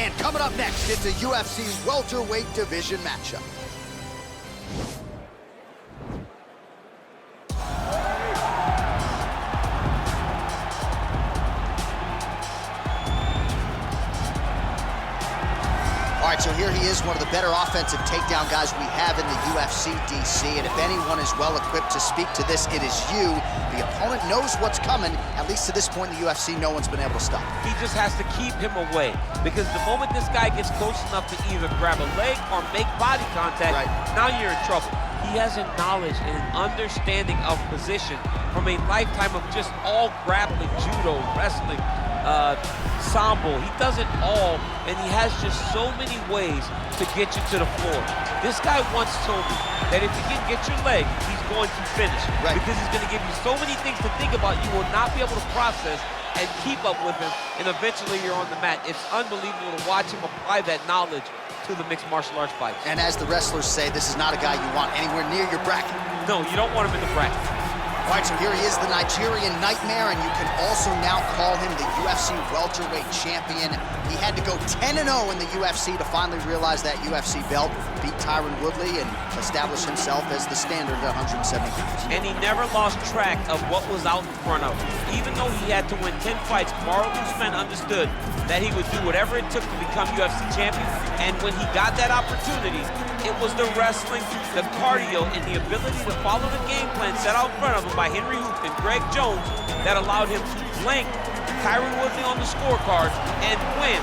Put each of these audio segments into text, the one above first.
And coming up next, it's a UFC welterweight division matchup. All right, so here he is, one of the better offensive takedown guys we have in the UFC, DC. And if anyone is well-equipped to speak to this, it is you. The opponent knows what's coming. At least to this point in the UFC, no one's been able to stop him. He just has to keep him away, because the moment this guy gets close enough to either grab a leg or make body contact, now you're in trouble. He has a knowledge and an understanding of position from a lifetime of just all grappling, judo, wrestling, sambo. He does it all, and he has just so many ways to get you to the floor. This guy once told me that if he can get your leg, he's going to finish. Because he's going to give you so many things to think about, you will not be able to process and keep up with him, and eventually you're on the mat. It's unbelievable to watch him apply that knowledge to the mixed martial arts fight. And as the wrestlers say, this is not a guy you want anywhere near your bracket. No, you don't want him in the bracket. All right, so here he is, the Nigerian Nightmare, and you can also now call him the UFC welterweight champion. He had to go 10-0 in the UFC to finally realize that UFC belt, beat Tyron Woodley, and establish himself as the standard at 170 pounds. And he never lost track of what was out in front of him. Even though he had to win 10 fights, Kamaru Usman understood that he would do whatever it took to become UFC champion. And when he got that opportunity, it was the wrestling, the cardio, and the ability to follow the game plan set out in front of him by Henry Hooft and Greg Jones that allowed him to blank Tyron Woodley on the scorecard and win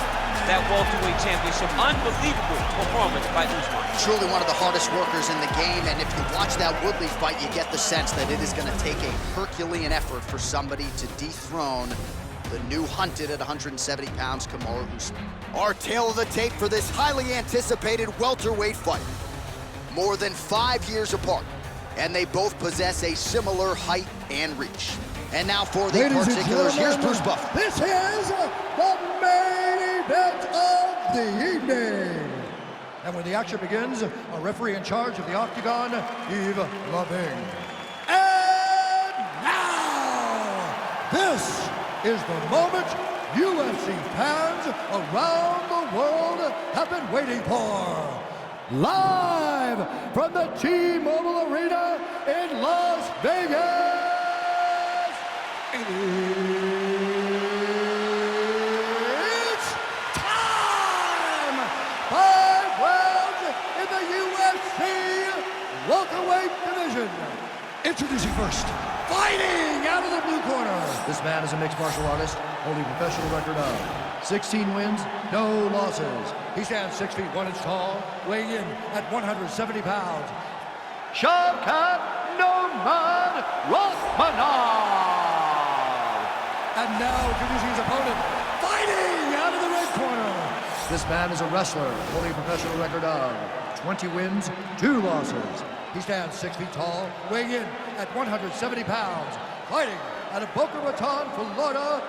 that welterweight championship. Unbelievable performance by Usman. Truly one of the hardest workers in the game, and if you watch that Woodley fight, you get the sense that it is going to take a Herculean effort for somebody to dethrone the new hunted at 170 pounds, Kamaru Usman. Our tale of the tape for this highly anticipated welterweight fight. More than 5 years apart, and they both possess a similar height and reach. And now for the particulars, here's Bruce Buff. This is the main event of the evening. And when the action begins, our referee in charge of the Octagon, Yves Loving. And now, this is the moment UFC fans around the world have been waiting for. Live from the T-Mobile Arena in Las Vegas, it's time! 5 rounds in the UFC welterweight division. Introducing first, fighting out of the blue corner. This man is a mixed martial artist, holding a professional record of 16 wins, no losses. He stands 6 feet 1 inch tall, weighing in at 170 pounds. Shavkat Rakhmonov. And now introducing his opponent, fighting out of the red corner. This man is a wrestler, holding a professional record of 20 wins, 2 losses. He stands 6 feet tall, weighing in at 170 pounds, fighting out of Boca Raton, Florida.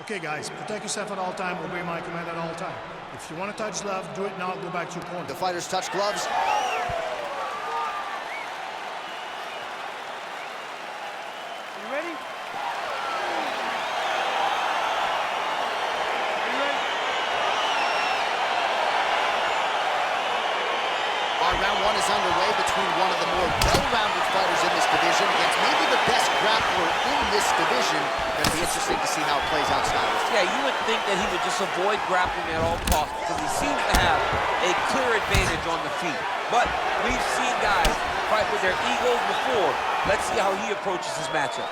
Okay, guys, protect yourself at all time, obey my command at all time. If you want to touch gloves, do it now, go back to your corner. The fighters touch gloves. You ready? Our round 1 is underway between one of the more well-rounded fighters in this division against maybe the best grappler in this division. Going to be interesting to see how it plays out stylistically. Yeah, you would think that he would just avoid grappling at all costs because he seems to have a clear advantage on the feet. But we've seen guys fight with their egos before. Let's see how he approaches this matchup.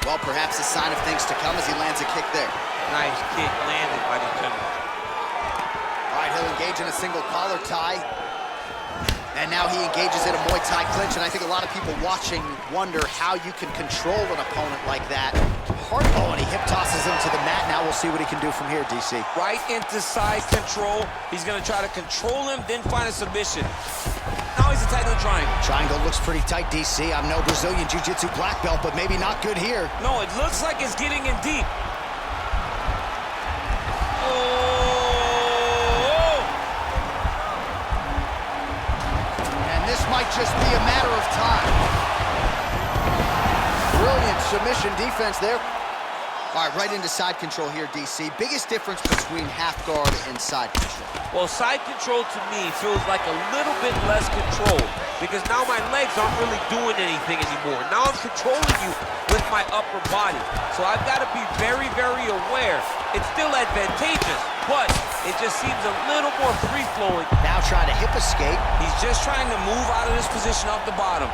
Well, perhaps a sign of things to come as he lands a kick there. Nice kick landed by the gentleman. All right, he'll engage in a single collar tie. And now he engages in a Muay Thai clinch, and I think a lot of people watching wonder how you can control an opponent like that. Hard. Oh, and he hip tosses him to the mat. Now we'll see what he can do from here, DC. Right into side control. He's going to try to control him, then find a submission. Now he's attacking the triangle. Triangle looks pretty tight, DC. I'm no Brazilian Jiu-Jitsu black belt, but maybe not good here. No, it looks like it's getting in deep. Russian defense there. All right, right into side control here, DC. Biggest difference between half guard and side control? Well, side control to me feels like a little bit less control because now my legs aren't really doing anything anymore. Now I'm controlling you with my upper body. So I've got to be very, very aware. It's still advantageous, but it just seems a little more free-flowing. Now trying to hip escape. He's just trying to move out of this position off the bottom.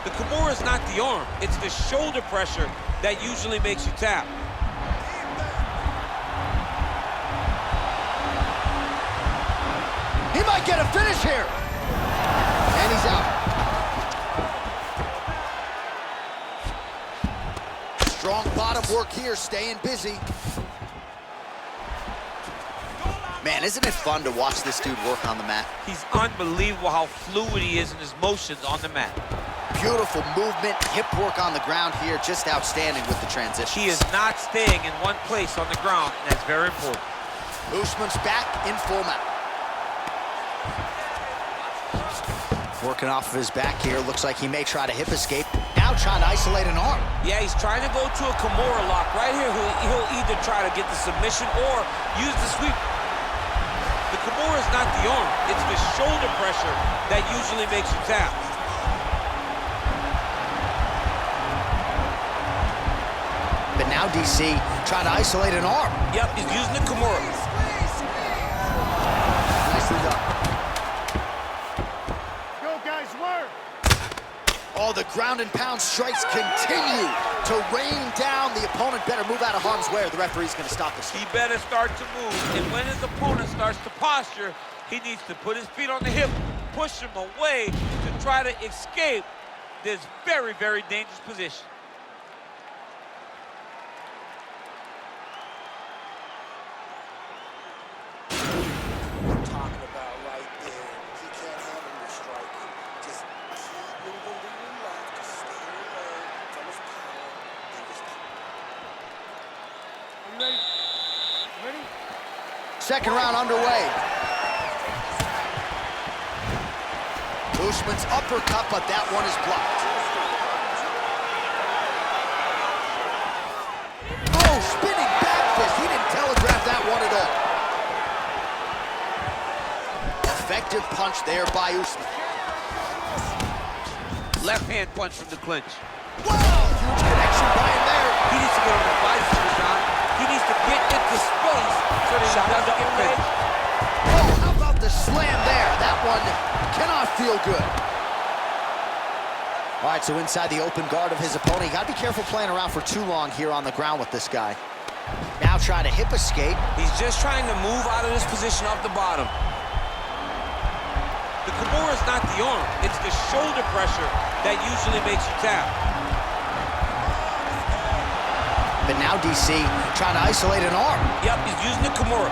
The Kimura is not the arm, it's the shoulder pressure that usually makes you tap. He might get a finish here. And he's out. Strong bottom work here, staying busy. Man, isn't it fun to watch this dude work on the mat? He's unbelievable how fluid he is in his motions on the mat. Beautiful movement, hip work on the ground here, just outstanding with the transition. He is not staying in one place on the ground, and that's very important. Usman's back in full mount. Working off of his back here, looks like he may try to hip escape. Now trying to isolate an arm. Yeah, he's trying to go to a Kimura lock. Right here, he'll either try to get the submission or use the sweep. The Kimura is not the arm, it's the shoulder pressure that usually makes you tap. But now DC trying to isolate an arm. Yep, he's using the Kimura. Nicely done. Go, guys, work. Oh, the ground and pound strikes continue to rain down. The opponent better move out of harm's way or the referee's going to stop this. He better start to move, and when his opponent starts to posture, he needs to put his feet on the hip, push him away to try to escape this very, very dangerous position. Talking about right there. He can't handle your strike. Just keep moving to your left. Just stay away from his power and just keep. Are you ready? Ready? Second round underway. Usman's uppercut, but that one is blocked. Oh, spinning back fist. He didn't telegraph that one at all. Effective punch there by Usman. Left hand punch from the clinch. Wow, huge connection by him there. He needs to get on the bicycle, John. He needs to get into space so that he doesn't get finished. Oh, how about the slam there? That one cannot feel good. All right, so inside the open guard of his opponent. You gotta be careful playing around for too long here on the ground with this guy. Now trying to hip escape. He's just trying to move out of this position off the bottom. The Kimura is not the arm, it's the shoulder pressure that usually makes you tap. But now DC trying to isolate an arm. Yep, he's using the Kimura.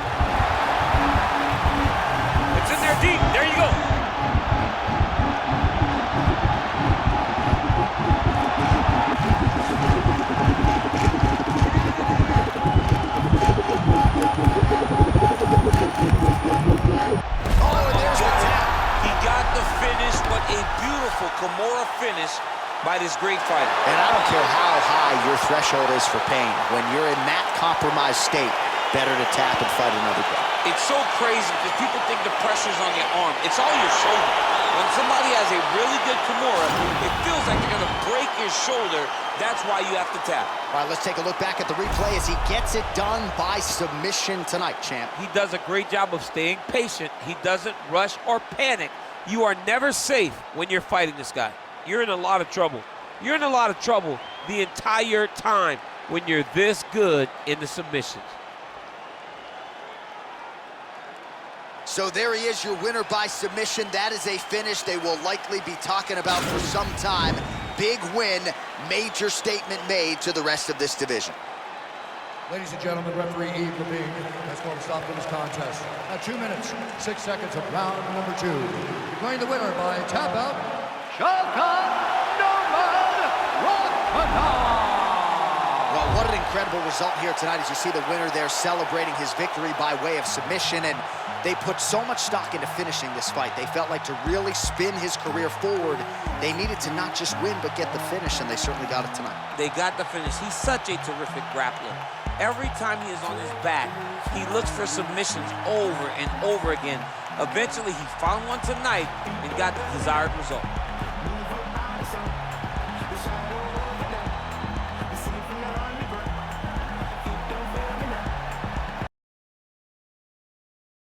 It's in there deep, there you go. Oh, and there's the tap. He got the finish, but a beautiful Kimura finish by this great fighter. And I don't care how high your threshold is for pain. When you're in that compromised state, better to tap and fight another guy. It's so crazy because people think the pressure's on your arm. It's all your shoulder. When somebody has a really good Kimura, it feels like they're going to break your shoulder. That's why you have to tap. All right, let's take a look back at the replay as he gets it done by submission tonight, champ. He does a great job of staying patient. He doesn't rush or panic. You are never safe when you're fighting this guy. You're in a lot of trouble. You're in a lot of trouble the entire time when you're this good in the submissions. So there he is, your winner by submission. That is a finish they will likely be talking about for some time. Big win, major statement made to the rest of this division. Ladies and gentlemen, referee Yves Levine has called a stop to this contest at 2 minutes, 6 seconds of round number 2. Declaring the winner by tap out, Shavkat Rakhmonov. Well, what an incredible incredible result here tonight. As you see the winner there celebrating his victory by way of submission, and they put so much stock into finishing this fight. They felt like to really spin his career forward, they needed to not just win, but get the finish, and they certainly got it tonight. They got the finish. He's such a terrific grappler. Every time he is on his back, he looks for submissions over and over again. Eventually, he found one tonight and got the desired result.